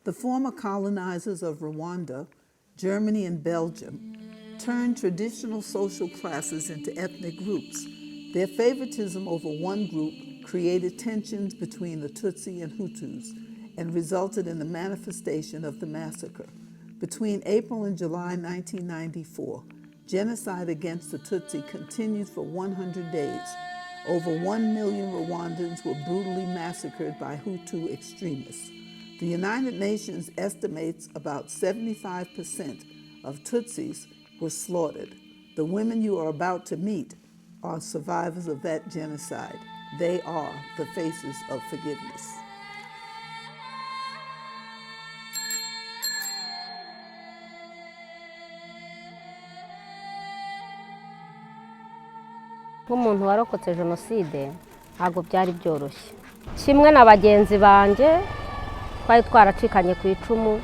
The former colonizers of Rwanda, Germany, and Belgium turned traditional social classes into ethnic groups. Their favoritism over one group created tensions between the Tutsi and Hutus and resulted in the manifestation of the massacre. Between April and July 1994, genocide against the Tutsi continued for 100 days. Over 1 million Rwandans were brutally massacred by Hutu extremists. The United Nations estimates about 75% of Tutsis were slaughtered. The women you are about to meet are survivors of that genocide. They are the faces of forgiveness. Nk'umuntu warokotse jenoside ntabwo byari byoroshye. Kimwe na bagenzi banje twari twaracikanye ku icumu.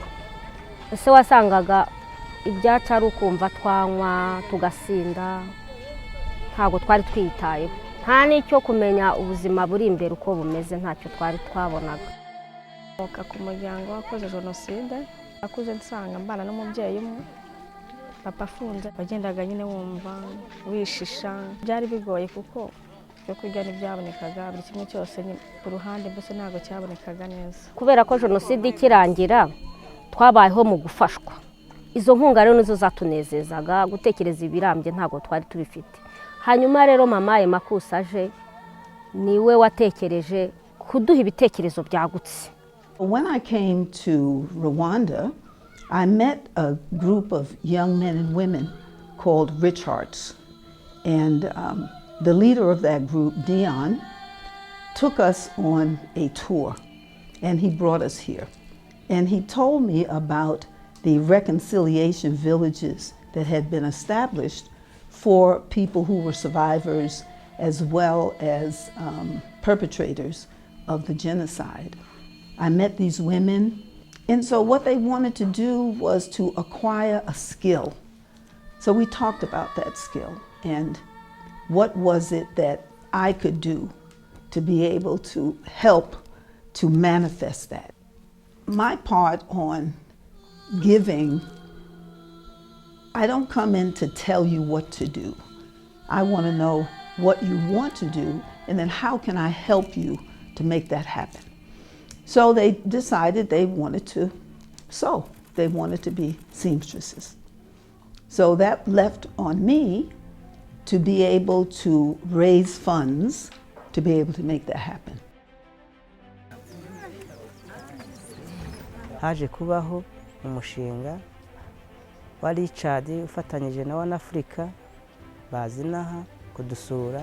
Ese wasangaga ibyacu ari ukumva twanywa tugasinda, ntabwo twari twitayeho. Nta n'icyo kumenya ubuzima buri imbere uko bumeze ntacyo twari twabonaga. Ku muryango wakoze jenoside akuze nsanga mbana n'umubyeyi umwe, papa afunze, wagendaga nyine wumva wishisha. Byari bigoye kuko byo kurya ntibyabonekaga, buri kimwe cyose ku ruhande mbese ntabwo cyabonekaga neza. Kubera ko jenoside ikirangira twabayeho mu gufashwa. Izo nkunga rero nizo zatunezezaga, gutekereza ibirambye ntabwo twari tubifite. Hanyuma rero mama Makusaje niwe watekereje kuduha ibitekerezo byagutse. When I came to Rwanda, I met a group of young men and women called Rich Hearts. And the leader of that group, Dion, took us on a tour. And he brought us here. And he told me about the reconciliation villages that had been established for people who were survivors as well as perpetrators of the genocide. I met these women, and so what they wanted to do was to acquire a skill. So we talked about that skill and what was it that I could do to be able to help to manifest that. My part on giving, I don't come in to tell you what to do. I want to know what you want to do, and then how can I help you to make that happen. So they decided they wanted to sew. They wanted to be seamstresses. So that left on me to be able to raise funds to be able to make that happen. Haje kubaho umushinga wa Richard ufatanyije na Wanafrika bazinaha kudusura,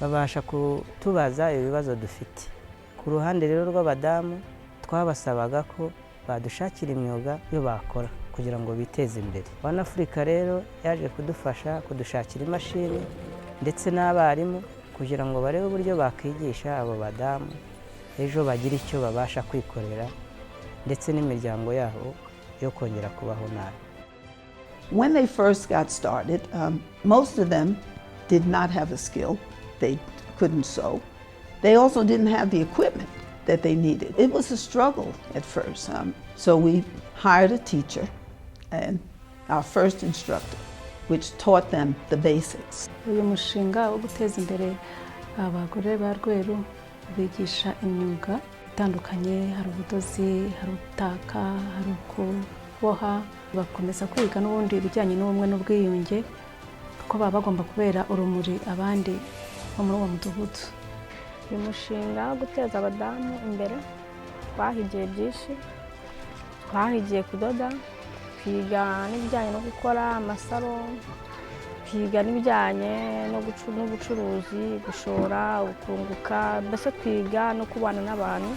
babasha kutubaza ibibazo dufite. Ku ruhande rero rw'abadamu twabasabaga ko badushakira imyuga yo bakora kugira ngo biteze imbere. Wanafrika rero yaje kudufasha kudushakira imashini ndetse n'abarimu kugira ngo barebe uburyo bakwigisha abo badamu ejo bagira icyo babasha kwikorera ndetse n'imiryango yabo yo kongera kubaho nabi. When they first got started, most of them did not have a skill. They couldn't sew. They also didn't have the equipment that they needed. It was a struggle at first. So we hired a teacher and our first instructor, which taught them the basics. Uyu mushinga wo guteza imbere abagore ba Rweru bigisha imyuga itandukanye, hari ubudozi, hari ubutaka, hari kuboha, bakomeza kwiga n'ubundi ibijyanye n'ubumwe n'ubwiyunge kuko baba bagomba kubera urumuri abandi bo muri uwo mudugudu. Uyu mushinga wo guteza abadamu imbere twahigiye byinshi, twahigiye kudoda, twiga n'ibijyanye no gukora amasaro, twiga n'ibijyanye n'ubucuruzi, gushora, ukunguka, mbese twiga no kubana n'abantu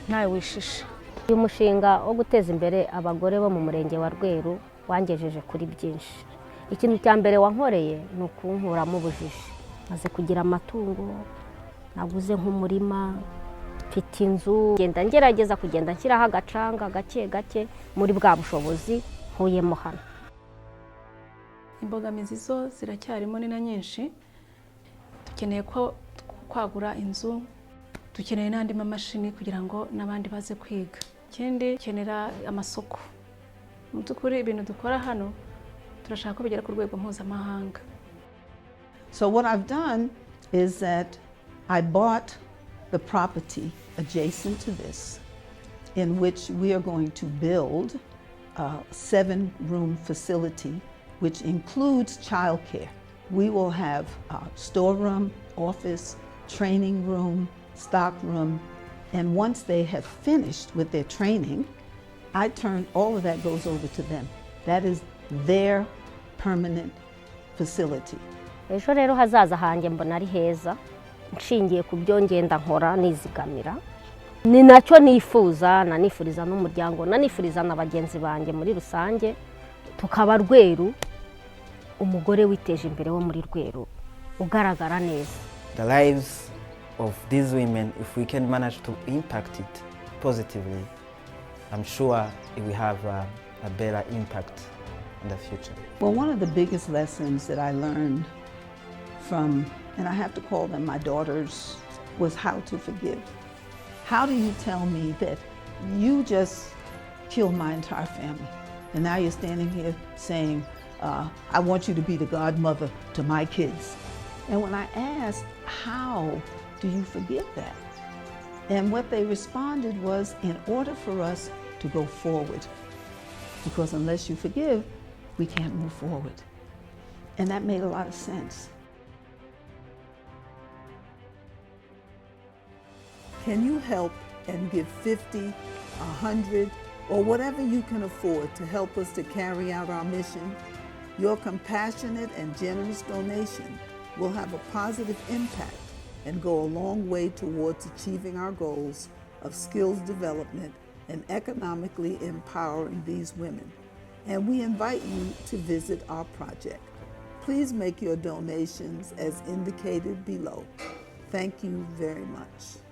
ntawe wishisha. Uyu mushinga wo guteza imbere abagore bo mu murenge wa Rweru wangejeje kuri byinshi. Ikintu cya mbere wankoreye ni ukunkuramo ubujiji. Maze kugira amatungo, naguze nk'umurima, mfite inzu, ngenda ngerageza kugenda nshyiraho agacanga gake gake muri bwa bushobozi nkuyemo hano. Imbogamizi zo ziracyarimo ni na nyinshi. Dukeneye ko kwagura inzu, dukeneye n'andi mamashini kugira ngo n'abandi baze kwiga. ikindi dukenera amasoko. Mu by'ukuri ibintu dukora hano turashaka ko bigera ku rwego mpuzamahanga. So what I've done is that I bought the property adjacent to this, in which we are going to build a 7-room facility, which includes childcare. We will have a storeroom, office, training room, stock room, and once they have finished with their training, all of that goes over to them. That is their permanent facility. Ejo rero hazaza hanjye mbona ari heza, nshingiye ku byo ngenda nkora nizigamira. Ni nacyo nifuza, nanifuriza n'umuryango, nanifuriza n'abagenzi banjye muri rusange, tukaba Rweru umugore witeje imbere wo muri Rweru ugaragara neza. The lives of these women, if we can manage to impact it positively, I'm sure it will have a better impact in the future. Well, one of the biggest lessons that I learned from, and I have to call them my daughters, was how to forgive. How do you tell me that you just killed my entire family, and now you're standing here saying, I want you to be the godmother to my kids? And when I asked, how do you forgive that? And what they responded was, in order for us to go forward, because unless you forgive, we can't move forward. And that made a lot of sense. Can you help and give 50, 100, or whatever you can afford to help us to carry out our mission? Your compassionate and generous donation will have a positive impact and go a long way towards achieving our goals of skills development and economically empowering these women. And we invite you to visit our project. Please make your donations as indicated below. Thank you very much.